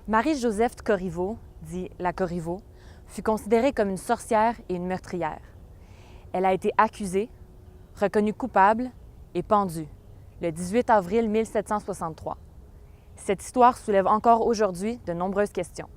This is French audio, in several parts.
Marie-Joseph Corriveau, dit la Corriveau, fut considérée comme une sorcière et une meurtrière. Elle a été accusée, reconnue coupable et pendue le 18 avril 1763. Cette histoire soulève encore aujourd'hui de nombreuses questions.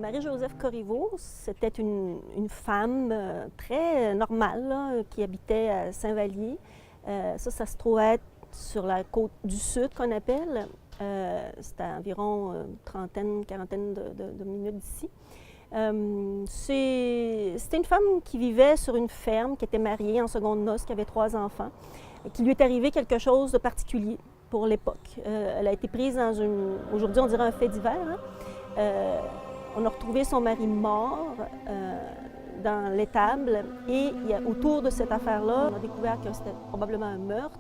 Marie-Joseph Corriveau, c'était une femme très normale là, qui habitait à Saint-Vallier. Ça se trouvait sur la côte du Sud qu'on appelle. C'était à environ trentaine, quarantaine de minutes d'ici. C'était une femme qui vivait sur une ferme, qui était mariée en seconde noces, qui avait 3 enfants, et qui lui est arrivé quelque chose de particulier pour l'époque. Elle a été prise dans aujourd'hui on dirait un fait divers, hein? On a retrouvé son mari mort dans l'étable et autour de cette affaire-là, on a découvert que c'était probablement un meurtre.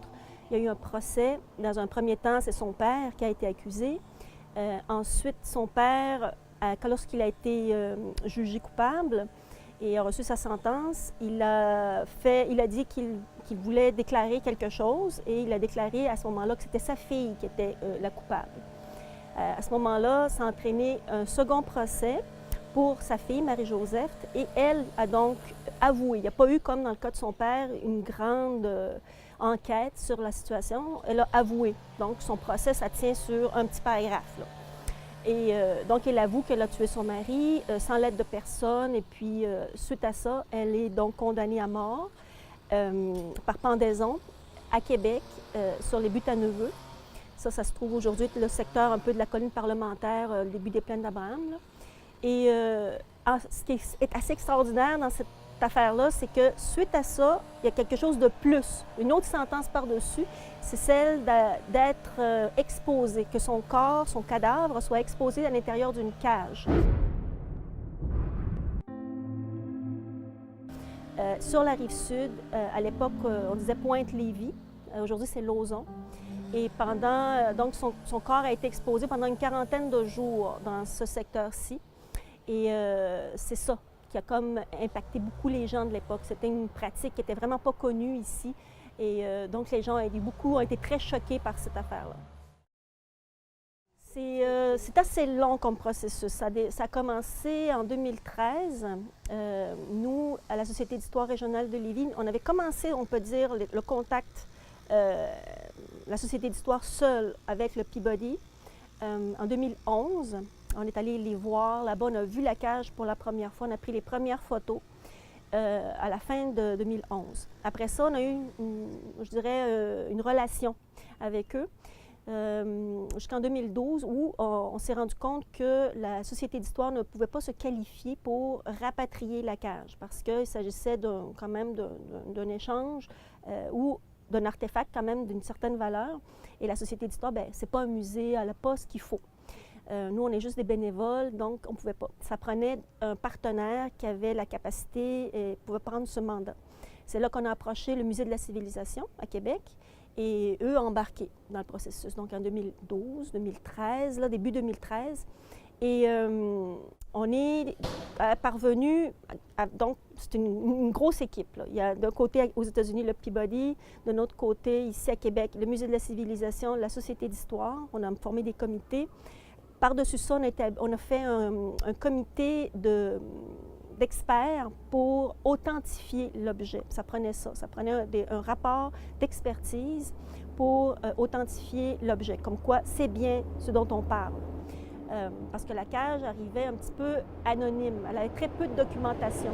Il y a eu un procès. Dans un premier temps, c'est son père qui a été accusé. Ensuite, son père, lorsqu'il a été jugé coupable et a reçu sa sentence, il a dit qu'il voulait déclarer quelque chose et il a déclaré à ce moment-là que c'était sa fille qui était la coupable. À ce moment-là, ça a entraîné un second procès pour sa fille, Marie-Joseph, et elle a donc avoué. Il n'y a pas eu, comme dans le cas de son père, une grande enquête sur la situation. Elle a avoué. Donc, son procès, ça tient sur un petit paragraphe, là. Et donc, elle avoue qu'elle a tué son mari sans l'aide de personne. Et puis, suite à ça, elle est donc condamnée à mort par pendaison à Québec sur les Buttes-à-Neveu. Ça se trouve aujourd'hui, le secteur un peu de la colline parlementaire, le début des plaines d'Abraham. Et ce qui est assez extraordinaire dans cette affaire-là, c'est que suite à ça, il y a quelque chose de plus, une autre sentence par-dessus, c'est celle d'être exposé, que son corps, son cadavre soit exposé à l'intérieur d'une cage. Sur la rive sud, à l'époque, on disait Pointe-Lévis, aujourd'hui c'est Lauson. Et donc son corps a été exposé pendant une quarantaine de jours dans ce secteur-ci. Et c'est ça qui a comme impacté beaucoup les gens de l'époque. C'était une pratique qui n'était vraiment pas connue ici. Et donc les gens, beaucoup ont été très choqués par cette affaire-là. C'est assez long comme processus. Ça a commencé en 2013. Nous, à la Société d'histoire régionale de Lévis, on avait commencé, on peut dire, le contact la Société d'histoire seule avec le Peabody. En 2011, on est allé les voir là-bas, on a vu la cage pour la première fois, on a pris les premières photos à la fin de 2011. Après ça, on a eu, une relation avec eux jusqu'en 2012 où on s'est rendu compte que la Société d'histoire ne pouvait pas se qualifier pour rapatrier la cage parce qu'il s'agissait quand même d'un échange où d'un artefact quand même d'une certaine valeur. Et la Société d'histoire, bien, c'est pas un musée, elle n'a pas ce qu'il faut. Nous, on est juste des bénévoles, donc on ne pouvait pas. Ça prenait un partenaire qui avait la capacité et pouvait prendre ce mandat. C'est là qu'on a approché le Musée de la civilisation à Québec et eux ont embarqué dans le processus. Donc en 2012, 2013, là, début 2013. Et on est parvenu, donc c'est une grosse équipe, là. Il y a d'un côté aux États-Unis le Peabody, de l'autre côté ici à Québec le Musée de la civilisation, la Société d'histoire. On a formé des comités. Par-dessus ça, on a fait un comité d'experts pour authentifier l'objet. Ça prenait un rapport d'expertise pour authentifier l'objet, comme quoi c'est bien ce dont on parle. Parce que la cage arrivait un petit peu anonyme, elle avait très peu de documentation.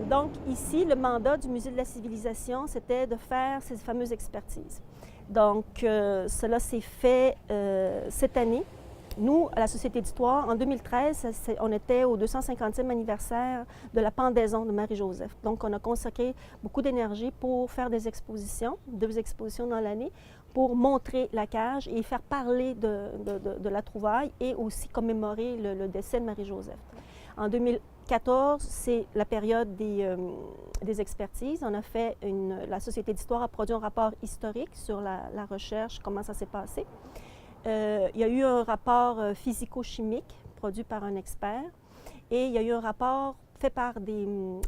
Donc ici, le mandat du Musée de la civilisation, c'était de faire ces fameuses expertises. Donc cela s'est fait cette année Nous, à la Société d'histoire, en 2013, on était au 250e anniversaire de la pendaison de Marie-Joseph. Donc, on a consacré beaucoup d'énergie pour faire des expositions, 2 expositions dans l'année, pour montrer la cage et faire parler de la trouvaille et aussi commémorer le décès de Marie-Joseph. En 2014, c'est la période des expertises. On a fait la Société d'histoire a produit un rapport historique sur la recherche, comment ça s'est passé. Il y a eu un rapport physico-chimique produit par un expert et il y a eu un rapport fait par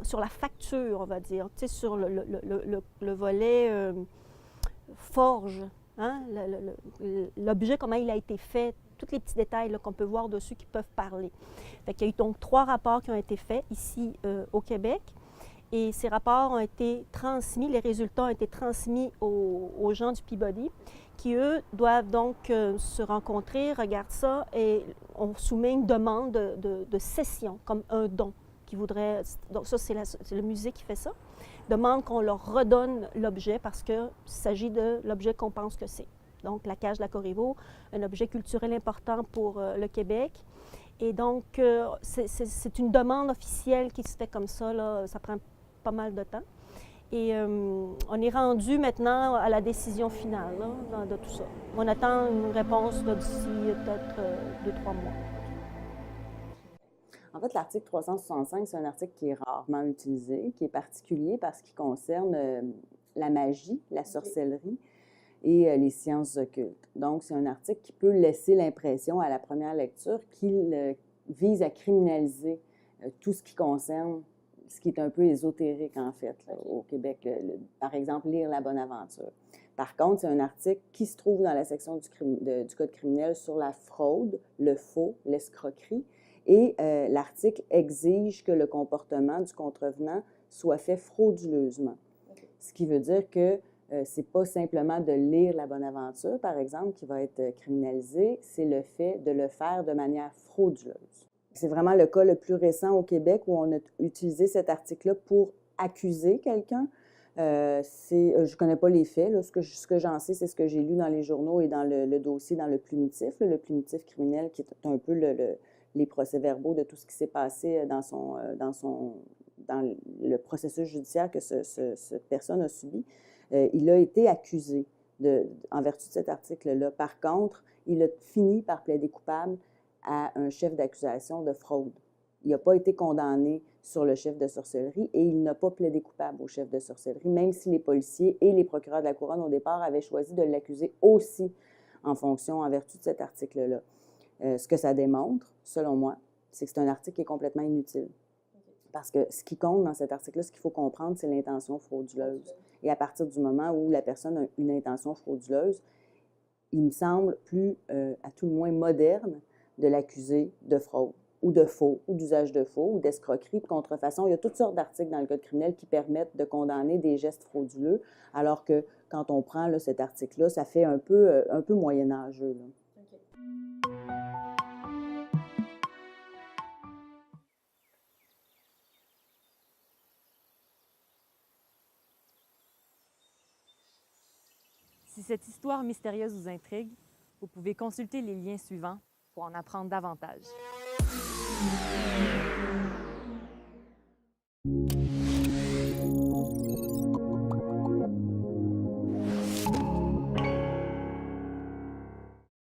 sur la facture, on va dire, tu sais, sur le volet forge, hein, l'objet, comment il a été fait, tous les petits détails qu'on peut voir dessus qui peuvent parler. Fait qu'il y a eu donc 3 rapports qui ont été faits ici au Québec. Et ces rapports ont été transmis, les résultats ont été transmis aux gens du Peabody, qui, eux, doivent donc se rencontrer, regardent ça, et on soumet une demande de cession, comme un don, qui voudrait... Donc ça, c'est le musée qui fait ça. Demande qu'on leur redonne l'objet parce qu'il s'agit de l'objet qu'on pense que c'est. Donc, la cage de la Corriveau, un objet culturel important pour le Québec. Et donc, c'est une demande officielle qui se fait comme ça, là. Ça prend pas mal de temps. Et on est rendu maintenant à la décision finale là, de tout ça. On attend une réponse d'ici peut-être 2-3 mois. En fait, l'article 365, c'est un article qui est rarement utilisé, qui est particulier parce qu'il concerne la magie, la sorcellerie et les sciences occultes. Donc, c'est un article qui peut laisser l'impression à la première lecture qu'il vise à criminaliser tout ce qui concerne ce qui est un peu ésotérique, en fait, là, au Québec. Par exemple, lire La Bonne Aventure. Par contre, c'est un article qui se trouve dans la section du Code criminel sur la fraude, le faux, l'escroquerie. Et l'article exige que le comportement du contrevenant soit fait frauduleusement. Ce qui veut dire que ce n'est pas simplement de lire La Bonne Aventure, par exemple, qui va être criminalisé, c'est le fait de le faire de manière frauduleuse. C'est vraiment le cas le plus récent au Québec où on a utilisé cet article-là pour accuser quelqu'un. Je ne connais pas les faits. Là. Ce que j'en sais, c'est ce que j'ai lu dans les journaux et dans le dossier, dans le plumitif. Là, le plumitif criminel, qui est un peu les procès-verbaux de tout ce qui s'est passé dans le processus judiciaire que cette personne a subi. Il a été accusé en vertu de cet article-là. Par contre, il a fini par plaider coupable à un chef d'accusation de fraude. Il n'a pas été condamné sur le chef de sorcellerie et il n'a pas plaidé coupable au chef de sorcellerie, même si les policiers et les procureurs de la Couronne, au départ, avaient choisi de l'accuser aussi en vertu de cet article-là. Ce que ça démontre, selon moi, c'est que c'est un article qui est complètement inutile. Parce que ce qui compte dans cet article-là, ce qu'il faut comprendre, c'est l'intention frauduleuse. Et à partir du moment où la personne a une intention frauduleuse, il me semble plus, à tout le moins, moderne de l'accuser de fraude, ou de faux, ou d'usage de faux, ou d'escroquerie, de contrefaçon. Il y a toutes sortes d'articles dans le Code criminel qui permettent de condamner des gestes frauduleux, alors que quand on prend là, cet article-là, ça fait un peu moyenâgeux. Là. Si cette histoire mystérieuse vous intrigue, vous pouvez consulter les liens suivants pour en apprendre davantage.